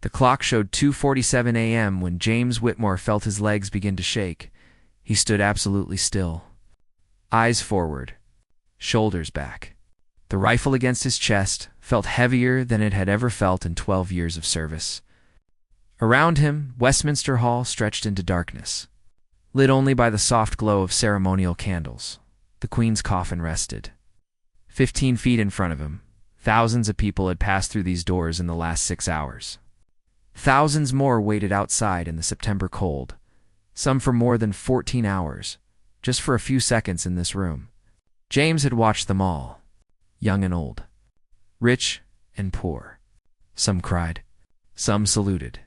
The clock showed 2:47 a.m. when James Whitmore felt his legs begin to shake. He stood absolutely still. Eyes forward, shoulders back. The rifle against his chest felt heavier than it had ever felt in 12 years of service. Around him, Westminster Hall stretched into darkness, lit only by the soft glow of ceremonial candles. The Queen's coffin rested. 15 feet in front of him, thousands of people had passed through these doors in the last 6 hours. Thousands more waited outside in the September cold, some for more than 14 hours, just for a few seconds in this room. James had watched them all, young and old, rich and poor. Some cried, some saluted.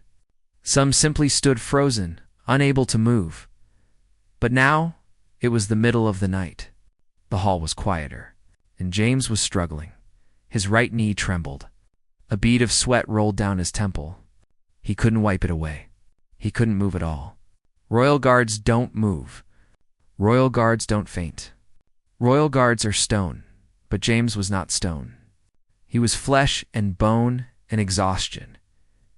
Some simply stood frozen, unable to move. But now, it was the middle of the night. The hall was quieter, and James was struggling. His right knee trembled. A bead of sweat rolled down his temple. He couldn't wipe it away. He couldn't move at all. Royal guards don't move. Royal guards don't faint. Royal guards are stone, but James was not stone. He was flesh and bone and exhaustion.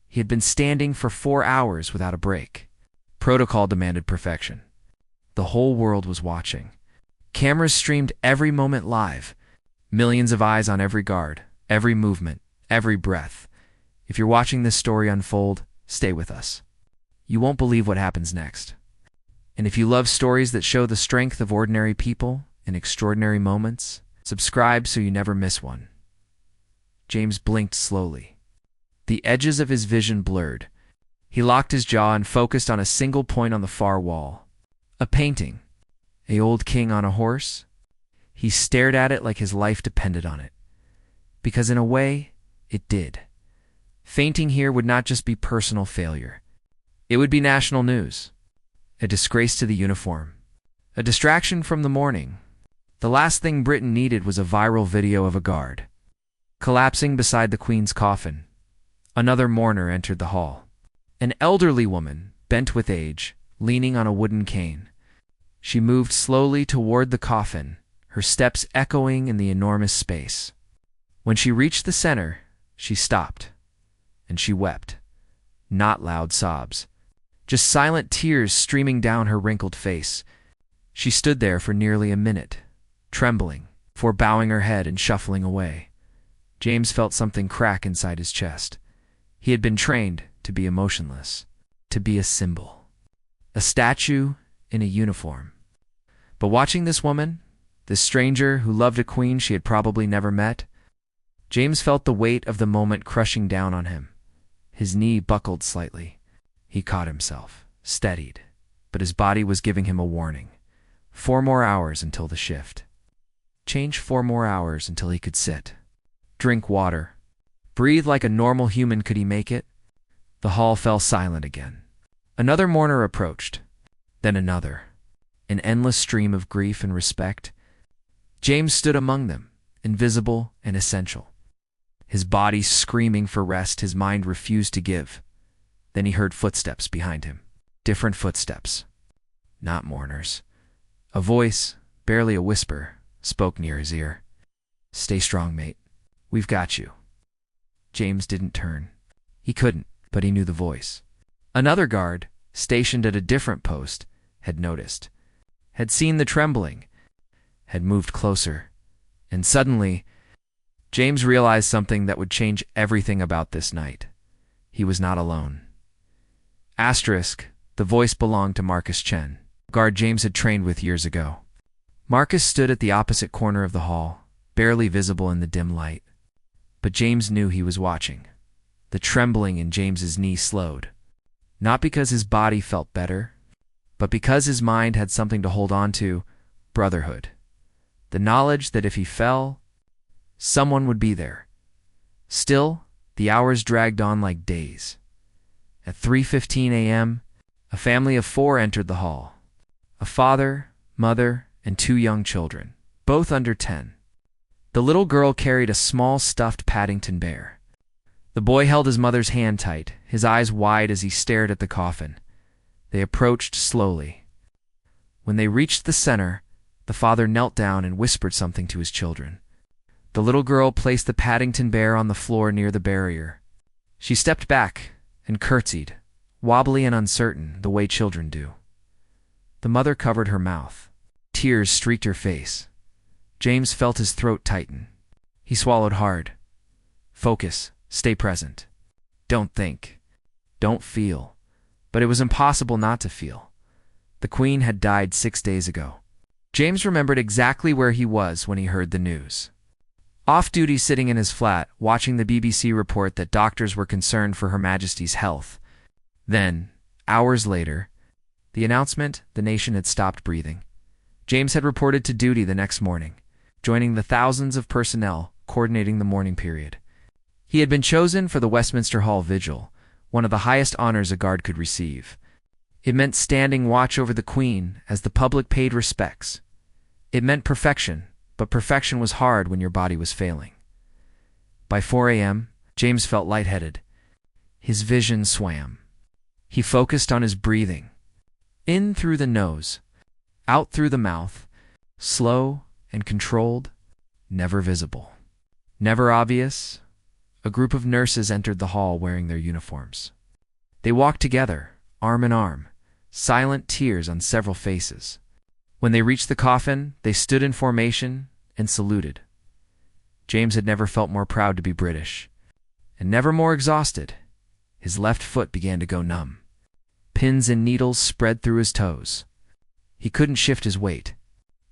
He had been standing for 4 hours without a break. Protocol demanded perfection. The whole world was watching. Cameras streamed every moment live. Millions of eyes on every guard, every movement, every breath. If you're watching this story unfold, stay with us. You won't believe what happens next. And if you love stories that show the strength of ordinary people in extraordinary moments, subscribe so you never miss one. James blinked slowly. The edges of his vision blurred. He locked his jaw and focused on a single point on the far wall. A painting. An old king on a horse. He stared at it like his life depended on it. Because in a way, it did. Fainting here would not just be personal failure. It would be national news. A disgrace to the uniform. A distraction from the mourning. The last thing Britain needed was a viral video of a guard collapsing beside the Queen's coffin. Another mourner entered the hall. An elderly woman, bent with age, leaning on a wooden cane. She moved slowly toward the coffin, her steps echoing in the enormous space. When she reached the center, she stopped, and she wept. Not loud sobs, just silent tears streaming down her wrinkled face. She stood there for nearly a minute, trembling, before bowing her head and shuffling away. James felt something crack inside his chest. He had been trained to be emotionless, to be a symbol, a statue in a uniform. But watching this woman, this stranger who loved a queen she had probably never met, James felt the weight of the moment crushing down on him. His knee buckled slightly. He caught himself, steadied, but his body was giving him a warning. 4 more hours until the shift. Change 4 more hours until he could sit. Drink water. Breathe like a normal human. Could he make it? The hall fell silent again. Another mourner approached, then another. An endless stream of grief and respect. James stood among them, invisible and essential. His body screaming for rest, his mind refused to give. Then he heard footsteps behind him. Different footsteps. Not mourners. A voice, barely a whisper, spoke near his ear. "Stay strong, mate. We've got you." James didn't turn. He couldn't, but he knew the voice. Another guard, stationed at a different post, had noticed, had seen the trembling, had moved closer, and suddenly, James realized something that would change everything about this night. He was not alone. Asterisk, the voice belonged to Marcus Chen, a guard James had trained with years ago. Marcus stood at the opposite corner of the hall, barely visible in the dim light. But James knew he was watching. The trembling in James's knee slowed. Not because his body felt better, but because his mind had something to hold on to: brotherhood. The knowledge that if he fell, someone would be there. Still, the hours dragged on like days. At 3:15 a.m., a family of 4 entered the hall. A father, mother, and 2 young children, both under 10. The little girl carried a small stuffed Paddington bear. The boy held his mother's hand tight, his eyes wide as he stared at the coffin. They approached slowly. When they reached the center, the father knelt down and whispered something to his children. The little girl placed the Paddington bear on the floor near the barrier. She stepped back, and curtsied, wobbly and uncertain, the way children do. The mother covered her mouth. Tears streaked her face. James felt his throat tighten. He swallowed hard. Focus. Stay present. Don't think. Don't feel. But it was impossible not to feel. The Queen had died 6 days ago. James remembered exactly where he was when he heard the news. Off-duty, sitting in his flat, watching the BBC report that doctors were concerned for Her Majesty's health. Then, hours later, the announcement the nation had stopped breathing. James had reported to duty the next morning, joining the thousands of personnel coordinating the mourning period. He had been chosen for the Westminster Hall vigil, one of the highest honors a guard could receive. It meant standing watch over the Queen as the public paid respects. It meant perfection, but perfection was hard when your body was failing. By 4 a.m., James felt lightheaded. His vision swam. He focused on his breathing. In through the nose, out through the mouth, slow and controlled, never visible. Never obvious. A group of nurses entered the hall wearing their uniforms. They walked together, arm in arm, silent tears on several faces. When they reached the coffin, they stood in formation and saluted. James had never felt more proud to be British, and never more exhausted. His left foot began to go numb. Pins and needles spread through his toes. He couldn't shift his weight,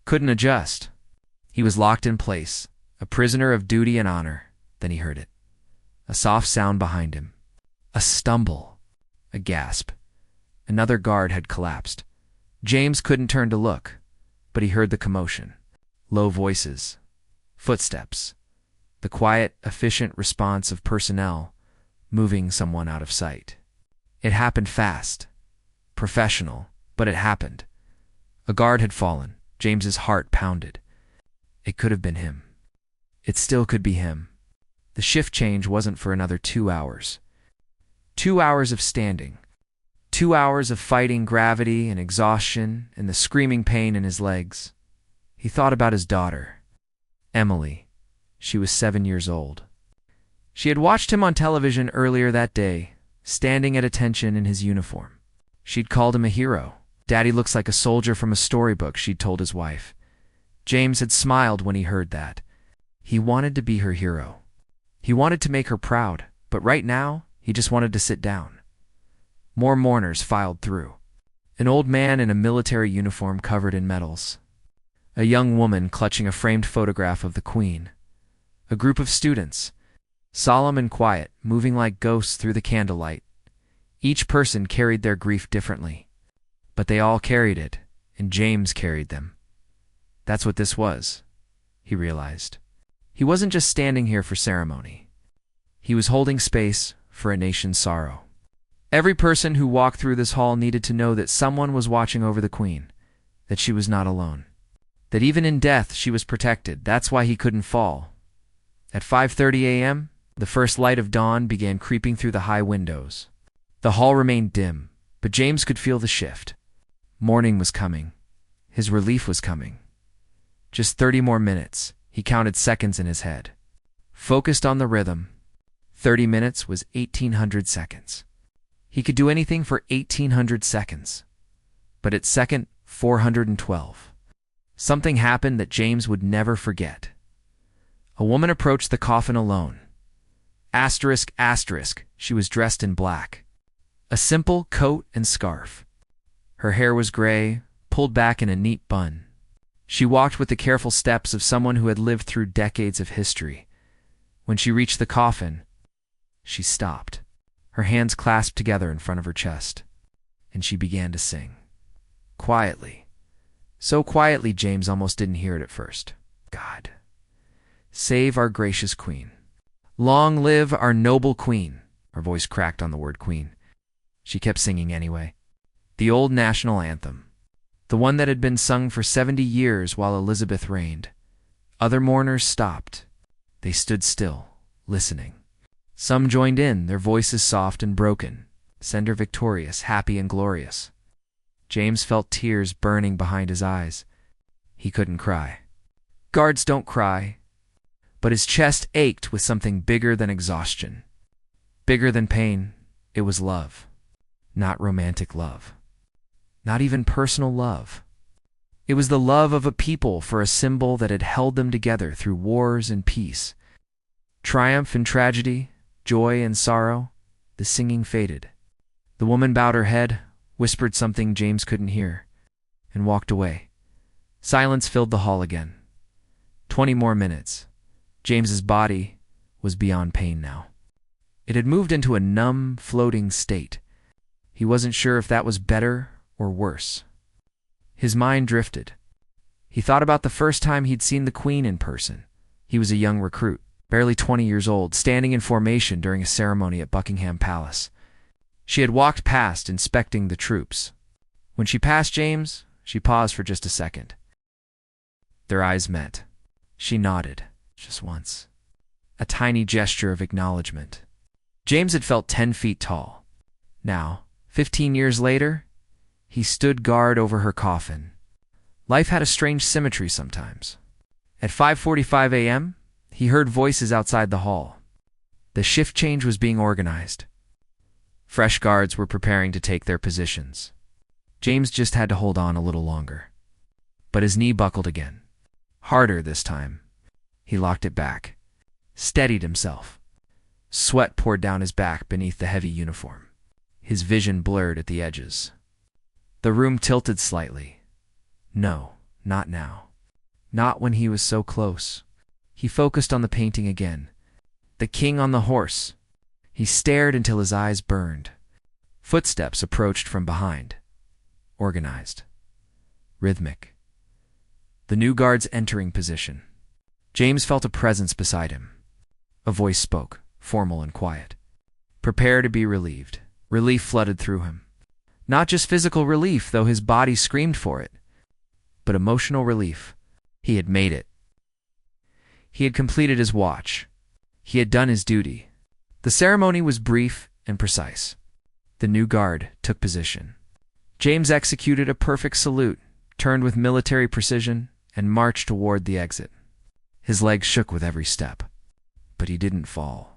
couldn't adjust. He was locked in place, a prisoner of duty and honor. Then he heard it. A soft sound behind him. A stumble. A gasp. Another guard had collapsed. James couldn't turn to look, but he heard the commotion. Low voices. Footsteps. The quiet, efficient response of personnel moving someone out of sight. It happened fast. Professional, but it happened. A guard had fallen. James's heart pounded. It could have been him. It still could be him. The shift change wasn't for another 2 hours. 2 hours of standing. 2 hours of fighting gravity and exhaustion and the screaming pain in his legs. He thought about his daughter, Emily. She was 7 years old. She had watched him on television earlier that day, standing at attention in his uniform. She'd called him a hero. "Daddy looks like a soldier from a storybook," she'd told his wife. James had smiled when he heard that. He wanted to be her hero. He wanted to make her proud, but right now, he just wanted to sit down. More mourners filed through. An old man in a military uniform covered in medals. A young woman clutching a framed photograph of the Queen. A group of students, solemn and quiet, moving like ghosts through the candlelight. Each person carried their grief differently, but they all carried it, and James carried them. That's what this was, he realized. He wasn't just standing here for ceremony. He was holding space for a nation's sorrow. Every person who walked through this hall needed to know that someone was watching over the Queen, that she was not alone, that even in death she was protected. That's why he couldn't fall. At 5:30 a.m., the first light of dawn began creeping through the high windows. The hall remained dim, but James could feel the shift. Morning was coming. His relief was coming. Just 30 more minutes. He counted seconds in his head. Focused on the rhythm. 30 minutes was 1,800 seconds. He could do anything for 1,800 seconds. But at second 412, something happened that James would never forget. A woman approached the coffin alone. Asterisk, asterisk, she was dressed in black. A simple coat and scarf. Her hair was gray, pulled back in a neat bun. She walked with the careful steps of someone who had lived through decades of history. When she reached the coffin, she stopped, her hands clasped together in front of her chest, and she began to sing. Quietly. So quietly James almost didn't hear it at first. God, save our gracious Queen. Long live our noble Queen. Her voice cracked on the word Queen. She kept singing anyway. The old national anthem. The one that had been sung for 70 years while Elizabeth reigned. Other mourners stopped. They stood still, listening. Some joined in, their voices soft and broken. Send her victorious, happy and glorious. James felt tears burning behind his eyes. He couldn't cry. Guards don't cry. But his chest ached with something bigger than exhaustion. Bigger than pain. It was love. Not romantic love. Not even personal love. It was the love of a people for a symbol that had held them together through wars and peace. Triumph and tragedy, joy and sorrow, the singing faded. The woman bowed her head, whispered something James couldn't hear, and walked away. Silence filled the hall again. 20 more minutes. James's body was beyond pain now. It had moved into a numb, floating state. He wasn't sure if that was better or worse. His mind drifted. He thought about the first time he'd seen the Queen in person. He was a young recruit, barely 20 years old, standing in formation during a ceremony at Buckingham Palace. She had walked past, inspecting the troops. When she passed James, she paused for just a second. Their eyes met. She nodded, just once. A tiny gesture of acknowledgement. James had felt 10 feet tall. Now, 15 years later, he stood guard over her coffin. Life had a strange symmetry sometimes. At 5:45 a.m., he heard voices outside the hall. The shift change was being organized. Fresh guards were preparing to take their positions. James just had to hold on a little longer. But his knee buckled again. Harder this time. He locked it back. Steadied himself. Sweat poured down his back beneath the heavy uniform. His vision blurred at the edges. The room tilted slightly. No, not now. Not when he was so close. He focused on the painting again. The king on the horse. He stared until his eyes burned. Footsteps approached from behind. Organized. Rhythmic. The new guard's entering position. James felt a presence beside him. A voice spoke, formal and quiet. Prepare to be relieved. Relief flooded through him. Not just physical relief, though his body screamed for it, but emotional relief. He had made it. He had completed his watch. He had done his duty. The ceremony was brief and precise. The new guard took position. James executed a perfect salute, turned with military precision, and marched toward the exit. His legs shook with every step, but he didn't fall.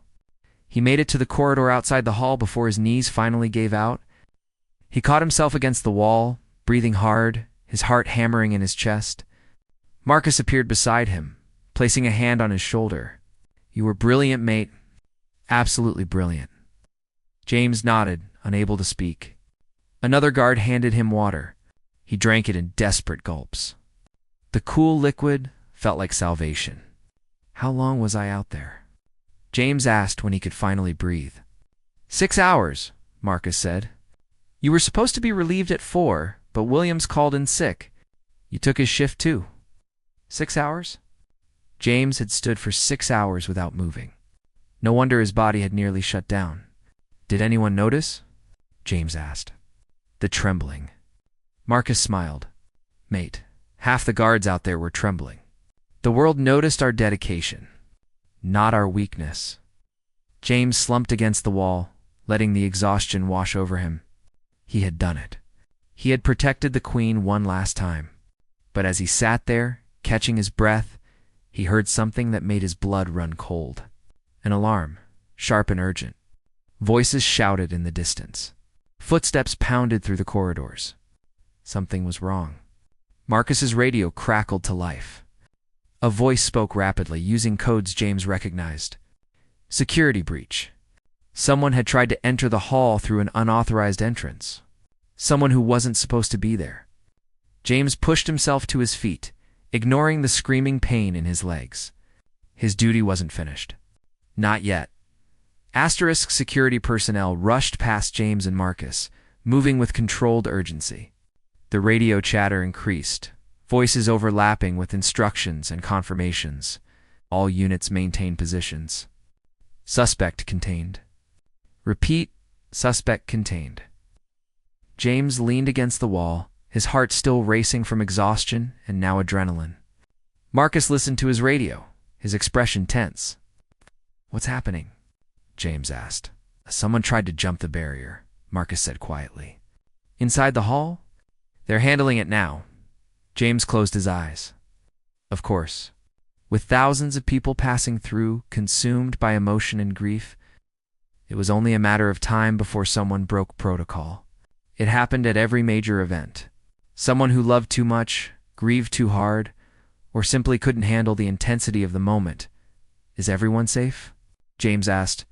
He made it to the corridor outside the hall before his knees finally gave out. He caught himself against the wall, breathing hard, his heart hammering in his chest. Marcus appeared beside him, placing a hand on his shoulder. You were brilliant, mate. Absolutely brilliant. James nodded, unable to speak. Another guard handed him water. He drank it in desperate gulps. The cool liquid felt like salvation. How long was I out there? James asked when he could finally breathe. 6 hours, Marcus said. You were supposed to be relieved at 4, but Williams called in sick. You took his shift too. 6 hours? James had stood for 6 hours without moving. No wonder his body had nearly shut down. Did anyone notice? James asked. The trembling. Marcus smiled. Mate, half the guards out there were trembling. The world noticed our dedication, not our weakness. James slumped against the wall, letting the exhaustion wash over him. He had done it. He had protected the Queen one last time. But as he sat there, catching his breath, he heard something that made his blood run cold. An alarm, sharp and urgent. Voices shouted in the distance. Footsteps pounded through the corridors. Something was wrong. Marcus's radio crackled to life. A voice spoke rapidly, using codes James recognized. Security breach. Someone had tried to enter the hall through an unauthorized entrance. Someone who wasn't supposed to be there. James pushed himself to his feet, ignoring the screaming pain in his legs. His duty wasn't finished. Not yet. Asterisk security personnel rushed past James and Marcus, moving with controlled urgency. The radio chatter increased, voices overlapping with instructions and confirmations. All units maintained positions. Suspect contained. Repeat, suspect contained. James leaned against the wall, his heart still racing from exhaustion and now adrenaline. Marcus listened to his radio, his expression tense. What's happening? James asked. Someone tried to jump the barrier, Marcus said quietly. Inside the hall? They're handling it now. James closed his eyes. Of course. With thousands of people passing through, consumed by emotion and grief, It was only a matter of time before someone broke protocol. It happened at every major event. Someone who loved too much, grieved too hard, or simply couldn't handle the intensity of the moment. Is everyone safe? James asked.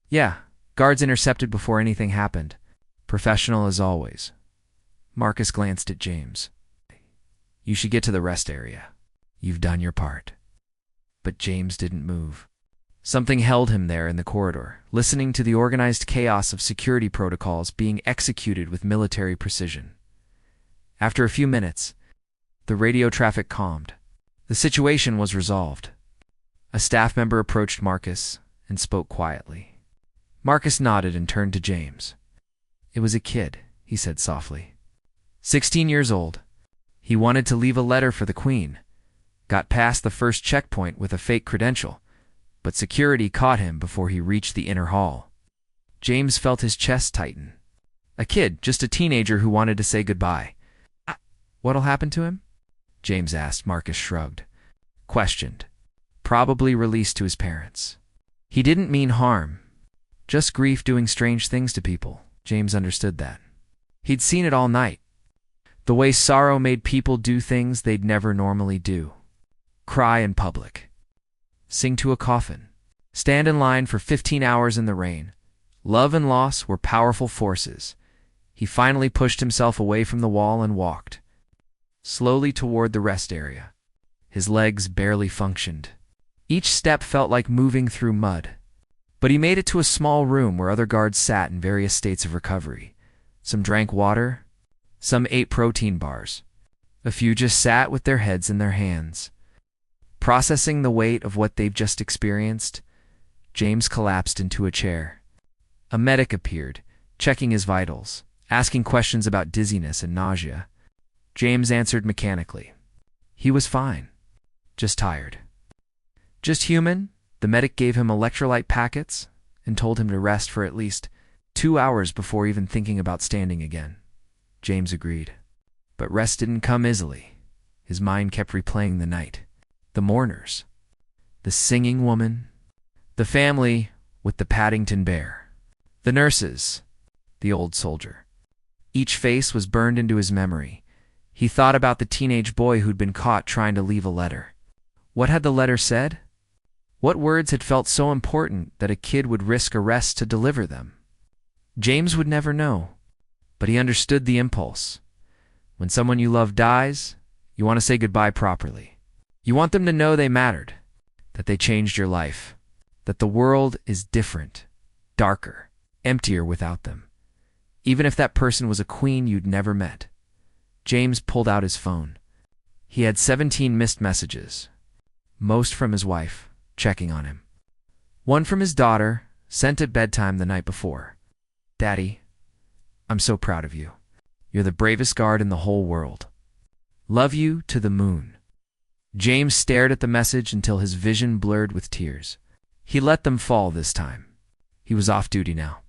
Yeah, guards intercepted before anything happened. Professional as always. Marcus glanced at James. You should get to the rest area. You've done your part. But James didn't move. Something held him there in the corridor, listening to the organized chaos of security protocols being executed with military precision. After a few minutes, the radio traffic calmed. The situation was resolved. A staff member approached Marcus and spoke quietly. Marcus nodded and turned to James. It was a kid, he said softly. 16 years old. He wanted to leave a letter for the Queen. Got past the first checkpoint with a fake credential, but security caught him before he reached the inner hall. James felt his chest tighten. A kid, just a teenager who wanted to say goodbye. What'll happen to him? James asked. Marcus shrugged. Questioned. Probably released to his parents. He didn't mean harm. Just grief doing strange things to people. James understood that. He'd seen it all night. The way sorrow made people do things they'd never normally do. Cry in public. Sing to a coffin. Stand in line for 15 hours in the rain. Love and loss were powerful forces. He finally pushed himself away from the wall and walked slowly toward the rest area. His legs barely functioned. Each step felt like moving through mud. But he made it to a small room where other guards sat in various states of recovery. Some drank water. Some ate protein bars. A few just sat with their heads in their hands. Processing the weight of what they've just experienced, James collapsed into a chair. A medic appeared, checking his vitals, asking questions about dizziness and nausea. James answered mechanically. He was fine. Just tired. Just human. The medic gave him electrolyte packets and told him to rest for at least 2 hours before even thinking about standing again. James agreed. But rest didn't come easily. His mind kept replaying the night. The mourners. The singing woman. The family with the Paddington bear. The nurses. The old soldier. Each face was burned into his memory. He thought about the teenage boy who'd been caught trying to leave a letter. What had the letter said? What words had felt so important that a kid would risk arrest to deliver them? James would never know, but he understood the impulse. When someone you love dies, you want to say goodbye properly. You want them to know they mattered, that they changed your life, that the world is different, darker, emptier without them. Even if that person was a queen you'd never met. James pulled out his phone. He had 17 missed messages, most from his wife, checking on him. One from his daughter, sent at bedtime the night before. Daddy, I'm so proud of you. You're the bravest guard in the whole world. Love you to the moon. James stared at the message until his vision blurred with tears. He let them fall this time. He was off duty now.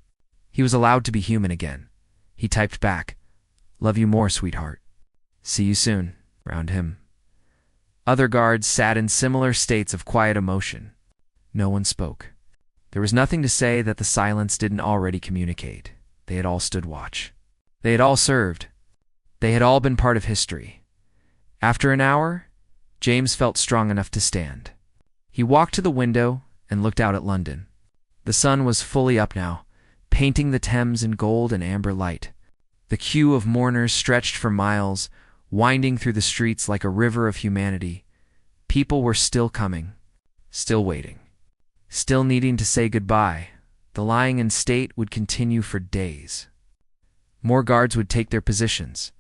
He was allowed to be human again. He typed back, "Love you more, sweetheart. See you soon," around him. Other guards sat in similar states of quiet emotion. No one spoke. There was nothing to say that the silence didn't already communicate. They had all stood watch. They had all served. They had all been part of history. After an hour, James felt strong enough to stand. He walked to the window and looked out at London. The sun was fully up now, painting the Thames in gold and amber light. The queue of mourners stretched for miles, winding through the streets like a river of humanity. People were still coming, still waiting, still needing to say goodbye. The lying in state would continue for days. More guards would take their positions.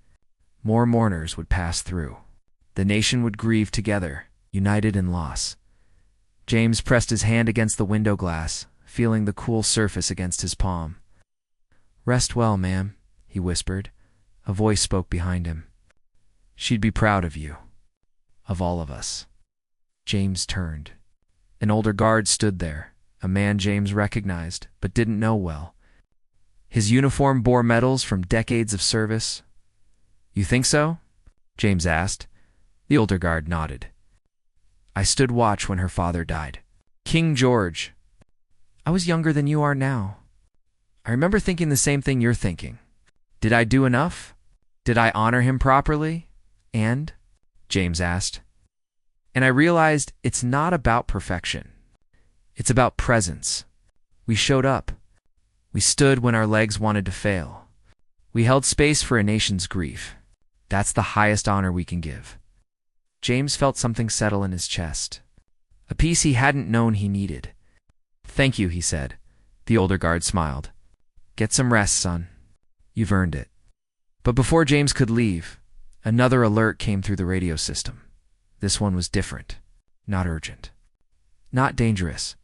More mourners would pass through. The nation would grieve together, united in loss. James pressed his hand against the window glass, feeling the cool surface against his palm. "Rest well, ma'am," he whispered. A voice spoke behind him. "She'd be proud of you. Of all of us." James turned. An older guard stood there, a man James recognized, but didn't know well. His uniform bore medals from decades of service. "You think so?" James asked. The older guard nodded. "I stood watch when her father died. King George. I was younger than you are now. I remember thinking the same thing you're thinking. Did I do enough? Did I honor him properly? And? James asked. And I realized it's not about perfection. It's about presence. We showed up. We stood when our legs wanted to fail. We held space for a nation's grief. That's the highest honor we can give. James felt something settle in his chest. A peace he hadn't known he needed. Thank you, he said. The older guard smiled. Get some rest, son. You've earned it. But before James could leave, another alert came through the radio system. This one was different, not urgent, not dangerous.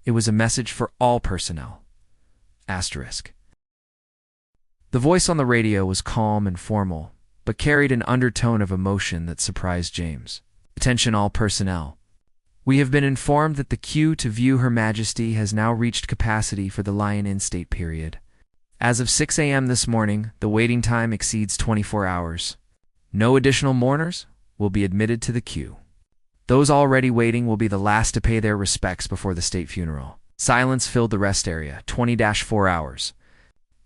It was a message for all personnel. Asterisk. The voice on the radio was calm and formal, but carried an undertone of emotion that surprised James. Attention all personnel. We have been informed that the queue to view Her Majesty has now reached capacity for the Lion-In State period. As of 6 a.m. this morning, the waiting time exceeds 24 hours. No additional mourners will be admitted to the queue. Those already waiting will be the last to pay their respects before the state funeral. Silence filled the rest area, 20-4 hours.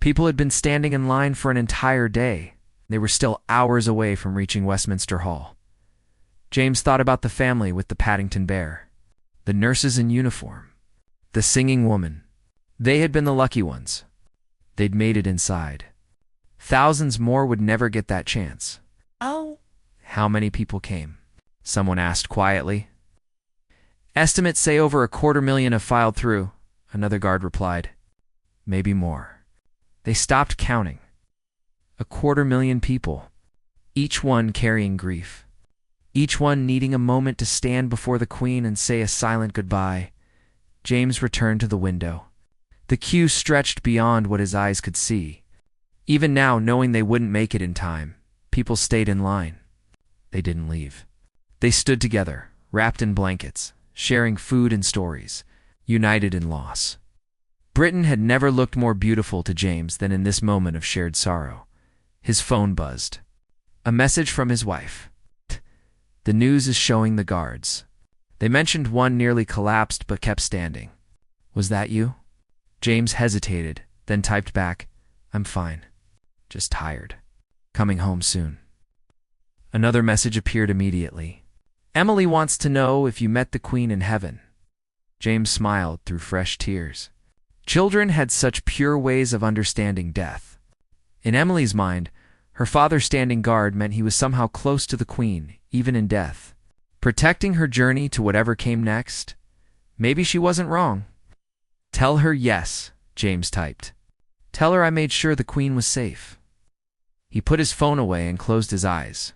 People had been standing in line for an entire day. They were still hours away from reaching Westminster Hall. James thought about the family with the Paddington Bear, the nurses in uniform, the singing woman. They had been the lucky ones. They'd made it inside. Thousands more would never get that chance. Oh. How many people came? Someone asked quietly. Estimates say over 250,000 have filed through, another guard replied. Maybe more. They stopped counting. 250,000 people, each one carrying grief. Each one needing a moment to stand before the Queen and say a silent goodbye. James returned to the window. The queue stretched beyond what his eyes could see. Even now, knowing they wouldn't make it in time, people stayed in line. They didn't leave. They stood together, wrapped in blankets, sharing food and stories, united in loss. Britain had never looked more beautiful to James than in this moment of shared sorrow. His phone buzzed. A message from his wife. The news is showing the guards. They mentioned one nearly collapsed but kept standing. Was that you? James hesitated, then typed back, I'm fine. Just tired. Coming home soon. Another message appeared immediately. Emily wants to know if you met the Queen in heaven. James smiled through fresh tears. Children had such pure ways of understanding death. In Emily's mind, her father standing guard meant he was somehow close to the Queen, even in death. Protecting her journey to whatever came next? Maybe she wasn't wrong. Tell her yes, James typed. Tell her I made sure the Queen was safe. He put his phone away and closed his eyes.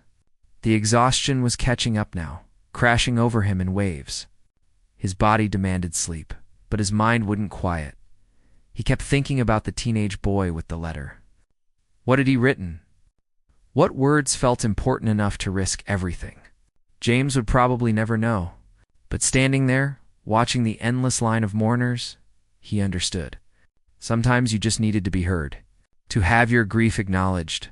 The exhaustion was catching up now, crashing over him in waves. His body demanded sleep, but his mind wouldn't quiet. He kept thinking about the teenage boy with the letter. What had he written? What words felt important enough to risk everything? James would probably never know. But standing there, watching the endless line of mourners, he understood. Sometimes you just needed to be heard, to have your grief acknowledged,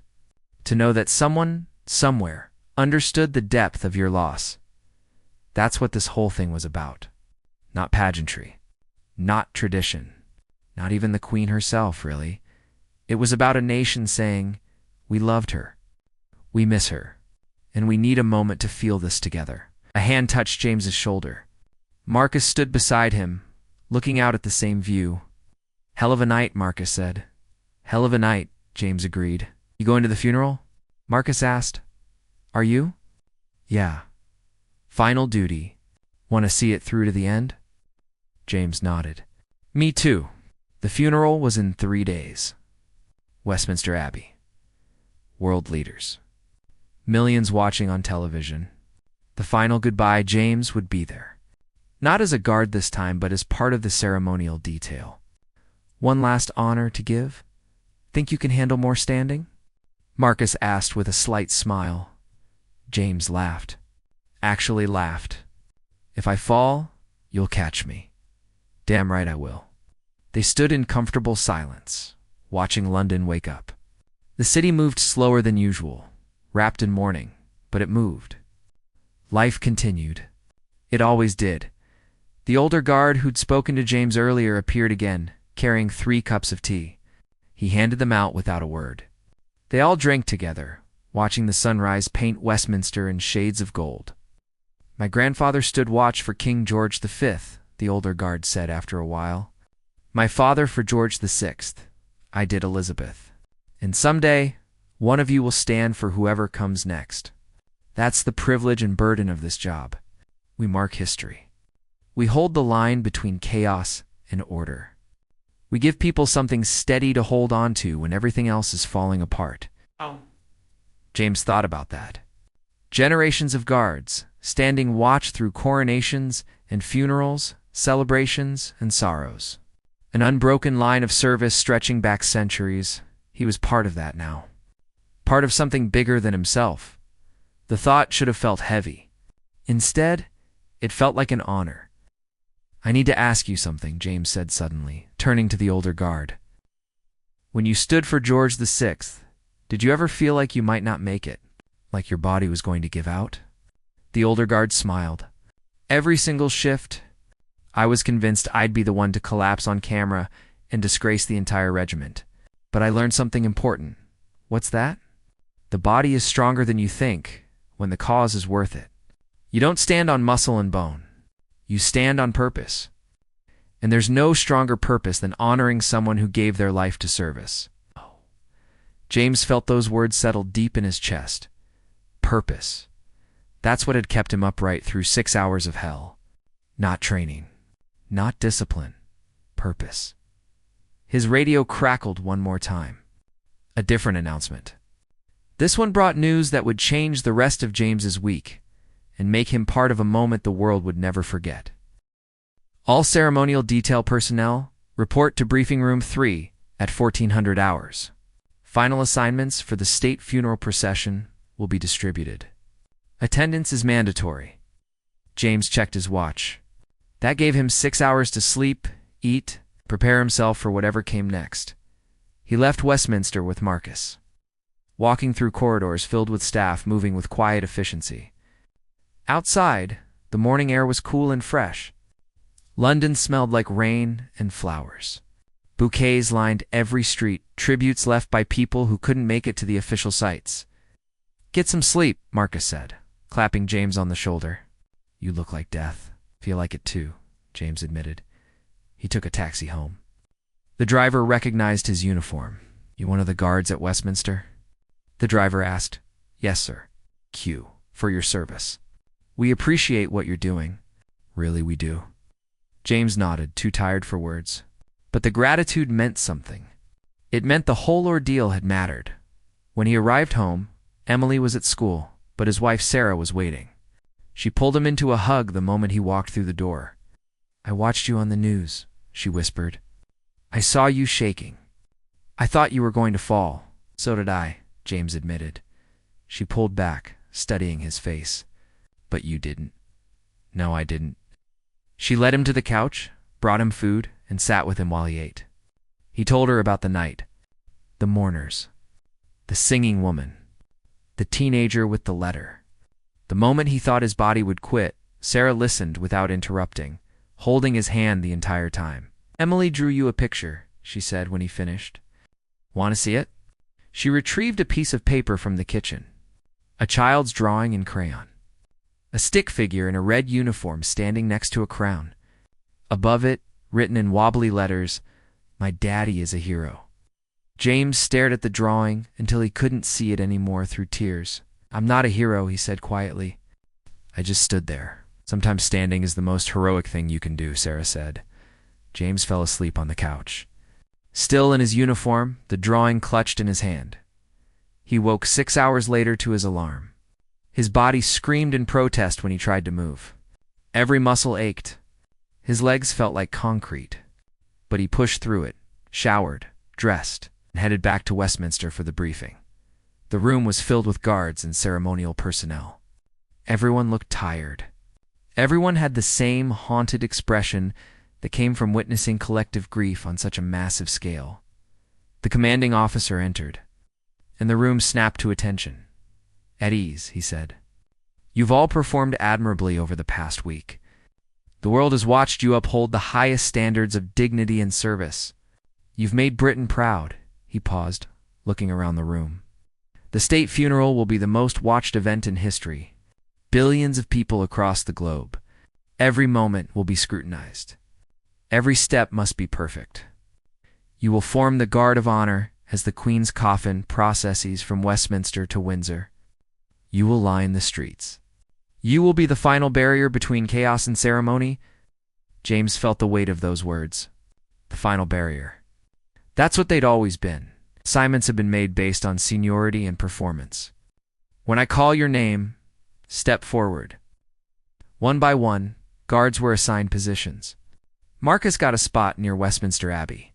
to know that someone, somewhere, understood the depth of your loss. That's what this whole thing was about. Not pageantry, not tradition, not even the Queen herself, really. It was about a nation saying, we loved her, we miss her, and we need a moment to feel this together. A hand touched James's shoulder. Marcus stood beside him, looking out at the same view. Hell of a night, Marcus said. Hell of a night, James agreed. You going to the funeral? Marcus asked. Are you? Yeah. Final duty. Want to see it through to the end? James nodded. Me too. The funeral was in 3 days. Westminster Abbey. World leaders. Millions watching on television. The final goodbye, James would be there. Not as a guard this time, but as part of the ceremonial detail. One last honor to give? Think you can handle more standing? Marcus asked with a slight smile. James laughed. Actually laughed. If I fall, you'll catch me. Damn right I will. They stood in comfortable silence, watching London wake up. The city moved slower than usual, wrapped in mourning, but it moved. Life continued. It always did. The older guard who'd spoken to James earlier appeared again, carrying 3 cups of tea. He handed them out without a word. They all drank together, watching the sunrise paint Westminster in shades of gold. "My grandfather stood watch for King George V," the older guard said after a while. "My father for George VI. I did Elizabeth. And someday, one of you will stand for whoever comes next. That's the privilege and burden of this job. We mark history. We hold the line between chaos and order. We give people something steady to hold on to when everything else is falling apart." Oh. James thought about that. Generations of guards, standing watch through coronations and funerals, celebrations and sorrows. An unbroken line of service stretching back centuries. He was part of that now. Part of something bigger than himself. The thought should have felt heavy. Instead, it felt like an honor. "I need to ask you something," James said suddenly, turning to the older guard. "When you stood for George VI, did you ever feel like you might not make it? Like your body was going to give out?" The older guard smiled. "Every single shift, I was convinced I'd be the one to collapse on camera and disgrace the entire regiment. But I learned something important." "What's that?" "The body is stronger than you think when the cause is worth it. You don't stand on muscle and bone. You stand on purpose. And there's no stronger purpose than honoring someone who gave their life to service." James felt those words settle deep in his chest. Purpose. That's what had kept him upright through 6 hours of hell. Not training. Not discipline. Purpose. His radio crackled one more time. A different announcement. This one brought news that would change the rest of James's week and make him part of a moment the world would never forget. "All ceremonial detail personnel, report to Briefing Room 3 at 1400 hours. Final assignments for the state funeral procession will be distributed. Attendance is mandatory." James checked his watch. That gave him 6 hours to sleep, eat, prepare himself for whatever came next. He left Westminster with Marcus, walking through corridors filled with staff moving with quiet efficiency. Outside, the morning air was cool and fresh. London smelled like rain and flowers. Bouquets lined every street, tributes left by people who couldn't make it to the official sites. "Get some sleep," Marcus said, clapping James on the shoulder. "You look like death." "Feel like it too," James admitted. He took a taxi home. The driver recognized his uniform. "You one of the guards at Westminster?" The driver asked. "Yes, sir." "Q, for your service. We appreciate what you're doing." "Really, we do." James nodded, too tired for words. But the gratitude meant something. It meant the whole ordeal had mattered. When he arrived home, Emily was at school, but his wife Sarah was waiting. She pulled him into a hug the moment he walked through the door. "I watched you on the news," she whispered. "I saw you shaking. I thought you were going to fall." "So did I," James admitted. She pulled back, studying his face. "But you didn't." "No, I didn't." She led him to the couch, brought him food, and sat with him while he ate. He told her about the night, the mourners, the singing woman, the teenager with the letter. The moment he thought his body would quit, Sarah listened without interrupting, holding his hand the entire time. "Emily drew you a picture," she said when he finished. "Want to see it?" She retrieved a piece of paper from the kitchen. A child's drawing in crayon. A stick figure in a red uniform standing next to a crown. Above it, written in wobbly letters, "My daddy is a hero." James stared at the drawing until he couldn't see it anymore through tears. "I'm not a hero," he said quietly. "I just stood there." "Sometimes standing is the most heroic thing you can do," Sarah said. James fell asleep on the couch. Still in his uniform, the drawing clutched in his hand. He woke 6 hours later to his alarm. His body screamed in protest when he tried to move. Every muscle ached. His legs felt like concrete. But he pushed through it, showered, dressed, and headed back to Westminster for the briefing. The room was filled with guards and ceremonial personnel. Everyone looked tired. Everyone had the same haunted expression that came from witnessing collective grief on such a massive scale. The commanding officer entered, and the room snapped to attention. "At ease," he said. "You've all performed admirably over the past week. The world has watched you uphold the highest standards of dignity and service. You've made Britain proud." He paused, looking around the room. "The state funeral will be the most watched event in history. Billions of people across the globe. Every moment will be scrutinized. Every step must be perfect. You will form the guard of honor as the Queen's coffin processes from Westminster to Windsor. You will line the streets. You will be the final barrier between chaos and ceremony." James felt the weight of those words. The final barrier. That's what they'd always been. Assignments have been made based on seniority and performance. "When I call your name, step forward." One by one, guards were assigned positions. Marcus got a spot near Westminster Abbey.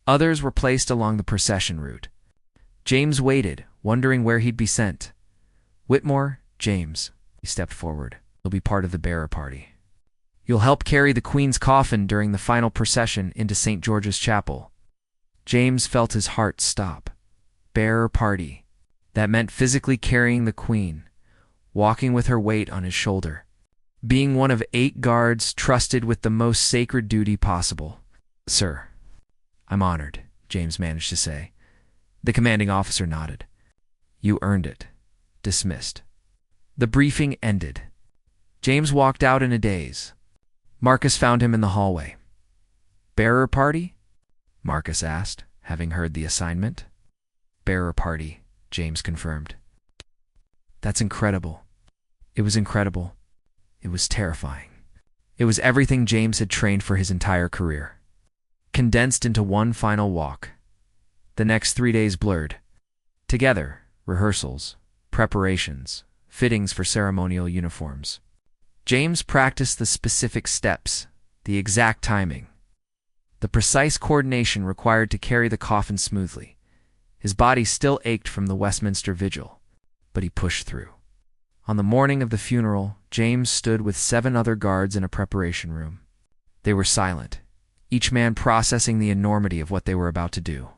Others were placed along the procession route. James waited, wondering where he'd be sent. "Whitmore, James," he stepped forward. "You'll be part of the bearer party. You'll help carry the Queen's coffin during the final procession into St. George's Chapel." James felt his heart stop. Bearer party. That meant physically carrying the Queen, walking with her weight on his shoulder. Being one of 8 guards trusted with the most sacred duty possible. "Sir, I'm honored," James managed to say. The commanding officer nodded. "You earned it." Dismissed. The briefing ended. James walked out in a daze. Marcus found him in the hallway. "Bearer party?" Marcus asked, having heard the assignment. "Bearer party," James confirmed. "That's incredible." It was incredible. It was terrifying. It was everything James had trained for his entire career, condensed into one final walk. The next 3 days blurred. Together, rehearsals, preparations, fittings for ceremonial uniforms. James practiced the specific steps, the exact timing, the precise coordination required to carry the coffin smoothly. His body still ached from the Westminster vigil, but he pushed through. On the morning of the funeral, James stood with 7 other guards in a preparation room. They were silent, each man processing the enormity of what they were about to do.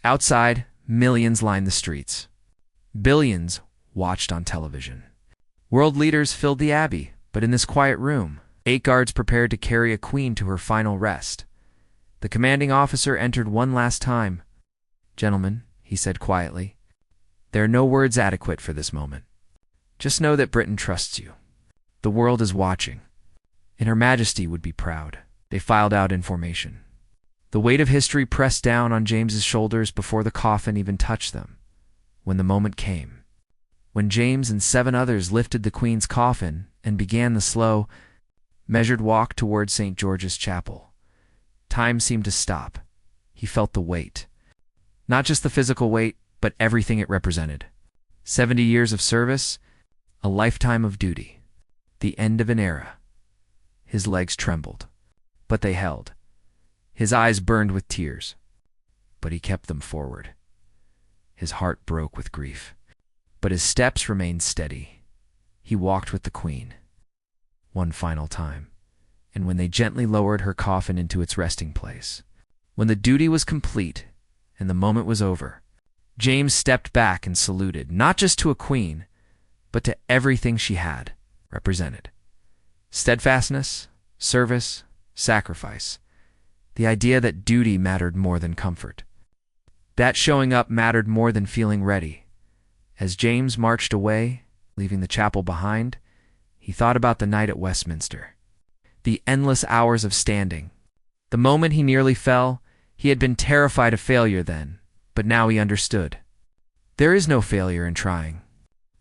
Outside, millions lined the streets. Billions watched on television. World leaders filled the Abbey, but in this quiet room, 8 guards prepared to carry a queen to her final rest. The commanding officer entered one last time. "Gentlemen," he said quietly, "there are no words adequate for this moment. Just know that Britain trusts you. The world is watching, and Her Majesty would be proud." They filed out in formation. The weight of history pressed down on James's shoulders before the coffin even touched them. When the moment came, when James and 7 others lifted the Queen's coffin and began the slow, measured walk toward St. George's Chapel, time seemed to stop. He felt the weight. Not just the physical weight, but everything it represented. 70 years of service, a lifetime of duty, the end of an era. His legs trembled, but they held. His eyes burned with tears, but he kept them forward. His heart broke with grief, but his steps remained steady. He walked with the Queen. One final time, and when they gently lowered her coffin into its resting place, when the duty was complete and the moment was over, James stepped back and saluted, not just to a queen, but to everything she had represented. Steadfastness, service, sacrifice. The idea that duty mattered more than comfort. That showing up mattered more than feeling ready. As James marched away, leaving the chapel behind, he thought about the night at Westminster. The endless hours of standing. The moment he nearly fell, he had been terrified of failure then, but now he understood. There is no failure in trying.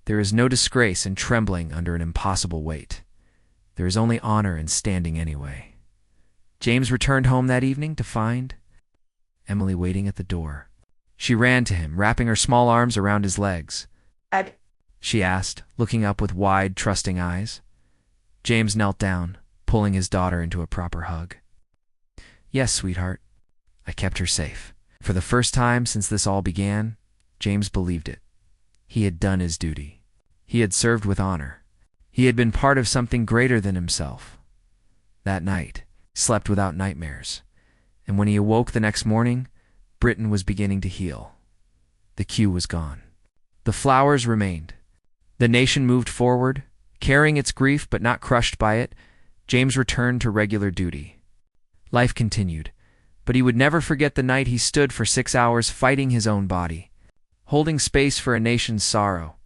There is no disgrace in trembling under an impossible weight. There is only honor in standing anyway. James returned home that evening to find Emily waiting at the door. She ran to him, wrapping her small arms around his legs. "Ed," she asked, looking up with wide, trusting eyes. James knelt down, pulling his daughter into a proper hug. "Yes, sweetheart. I kept her safe." For the first time since this all began, James believed it. He had done his duty. He had served with honor. He had been part of something greater than himself. That night, he slept without nightmares, and when he awoke the next morning, Britain was beginning to heal. The queue was gone. The flowers remained. The nation moved forward, carrying its grief but not crushed by it, James returned to regular duty. Life continued, but he would never forget the night he stood for 6 hours fighting his own body, holding space for a nation's sorrow.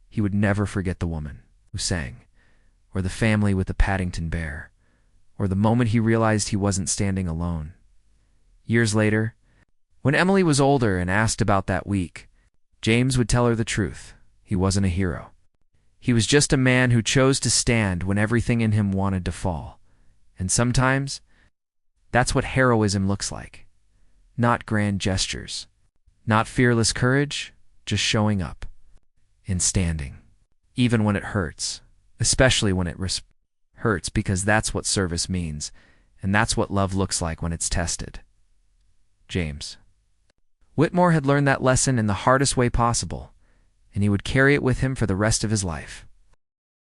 He would never forget the woman who sang, or the family with the Paddington bear, or the moment he realized he wasn't standing alone. Years later, when Emily was older and asked about that week, James would tell her the truth. He wasn't a hero. He was just a man who chose to stand when everything in him wanted to fall. And sometimes, that's what heroism looks like. Not grand gestures, not fearless courage, just showing up and standing, even when it hurts, especially when it hurts, because that's what service means, and that's what love looks like when it's tested. James Whitmore had learned that lesson in the hardest way possible, and he would carry it with him for the rest of his life.